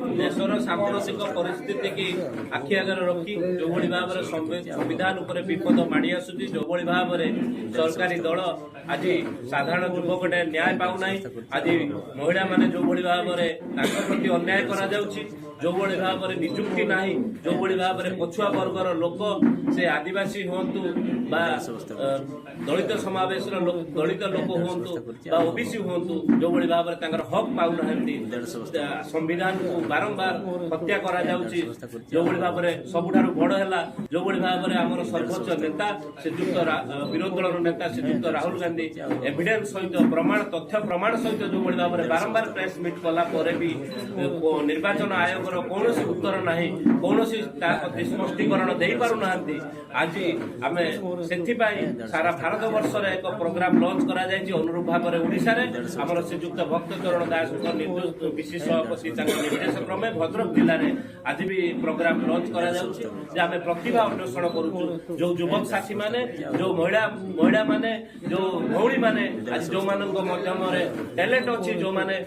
देशर सांप्रतिक परिस्थिति की आखि आगे रखी जो भाव में संविधान उपर विपद माड़ी आसुची जो भाव में सरकारी दल आज साधारण युवकटे न्याय पाऊना आज महिला माने जो भाव में प्रति अन्याय करा जाउची जो भाव में निजुक्ति ना जो भाव में पछुआ वर्गर लोक से आदिवासी हूँ दलित समावेश दलित लोक हूँ ओबीसी हूँ जो भाव में हक पाऊना संविधान को बारंबार हत्या करा जाउची जो भाव में सबुठार बड़ है जो भाव में आम सर्वोच्च नेता श्रीजुक्त विरोधी दल नेता श्रीजुक्त राहुल गांधी एविडेंस सहित प्रमाण तथ्य प्रमाण सहित जो भाव में बारंबार प्रेस मीट कला भी निर्वाचन आयोग कौन उत्तर ना कौन स्पष्टीकरण दे पारना आज आम से सारा भारत वर्ष एक प्रोग्राम लॉन्च करा अनुरूप भाव में ओडिशा रे आमर श्रीजुक्त भक्त चरण दास विशेष निर्देश क्रमे भद्रक जिले में आज भी प्रोग्राम लॉन्च करा आम प्रतिभा अन्वेषण करूँ जो युवक साथी माने जो महिला माने जो भौणी माने आज जो माध्यम टैलेंट अच्छी जो माने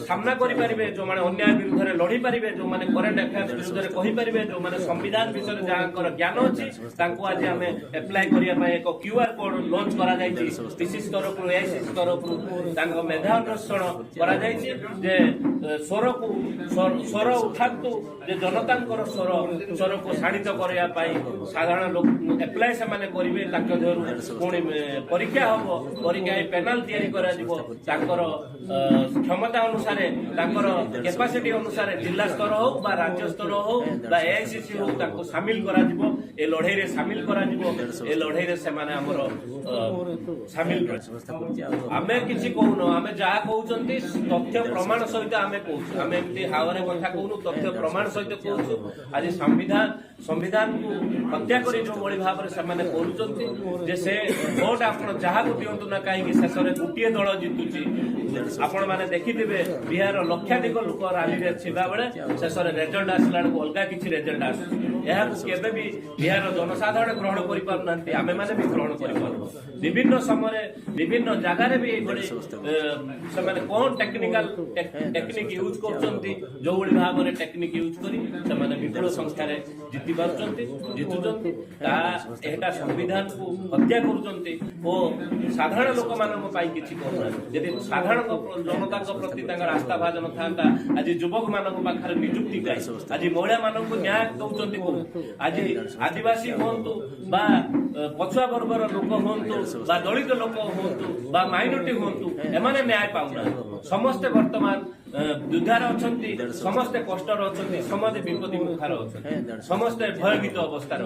सामना करें जो माने अन्याय विरुद्ध में लड़ी पारे जो माने करेंट अफेयर्स विरुद्ध में कहींपर जो माने संविधान विषय जहाँ ज्ञान अच्छी आज आम एप्लाय करने एक क्यूआर कोड लॉन्च करा पीसीसी तरफ एआईसीसी तरफ मेधा अन्वेषण स्वर को स्वर उठातु जनता स्वर को शाणित करने साधारण लोक एप्लाय से करेंगे पुणी परीक्षा हम परीक्षा पेनाल क्षमता अनुसार कैपेसिटी अनुसार जिला स्तर हो राज्य स्तर हो एआईसीसी हो सामिल करा लड़ाई रे सामिल करा ए लड़ाई रे से माने हमर सामिल आमे किछि कहूनो आमे जहा कहउचंती तथ्य प्रमाण सहित आमे कहू आमे एमती हावरे कथा कहूनु तथ्य प्रमाण सहित कहू आज संविधान को हत्या करी जो बड़ी भाव में से कहउचंती जे से वोट आपण जहा को दियंतु ना काहे कि शेष रे गुटिए दल जितुची आपण माने देखिथिबे बिहार लक्षाधिक लोक रैली रे छिबा बेले शेष रे रिजल्ट आसला को अलगा किछि रिजल्ट आसु यह केबे भी बिहार जनसाधारण ग्रहण कर पारना आमे माने भी ग्रहण कर विभिन्न समय विभिन्न जगार भी से कौन टेक्निकल टेक्निक यूज करछंती जो भाव में टेक्निक यूज करी से विपुल संख्यार जीति जितुचंती एटा संविधान को हत्या करुचंती और साधारण लोक मानक पाई किछि करूना यदि साधारण जनता प्रति आस्था भाजन था आज युवक मानक पाखरे नियुक्ति आज महिला मानक न्याय दौरान आज आदिवासी हूँ पछुआ वर्गर लोक हूँ दलित लोक हूँ माइनॉरिटी हूँ एमाने न्याय पाऊना समस्ते वर्तमान दुधार अच्छा समस्ते कष्टर अच्छा समस्ते विपत्ति मुखार अच्छा समस्ते भयभीत अवस्था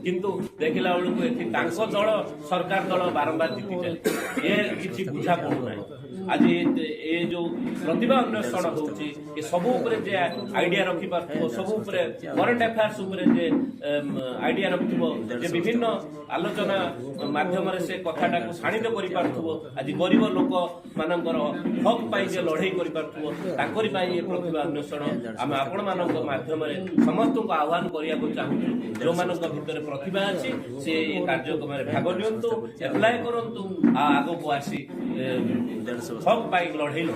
किंतु देखला बेलू दल सरकार दल बारंबार जीति जाए ये किसी बुझा पड़ूना आज ये जो प्रतिभा अन्वेषण होची ये सब जे आइडिया रखी पारथो सब करेंट अफेयर्स जे आइडिया रखिबो जे विभिन्न आलोचना माध्यम से कथाटा को शाणित करि पारथो आज गरीब लोक मानकर हक पाई जे लड़ाई करि पारथो ताकरि पाई ये प्रतिभा अन्वेषण आम आपण मानक माध्यम समस्त को आह्वान करिया को चाहू जो मानक भितर प्रतिभा अछि से ये कार्यक्रम में भाग नियंतु एप्लाय करंतु आगो को आसी हक पाई लड़ाई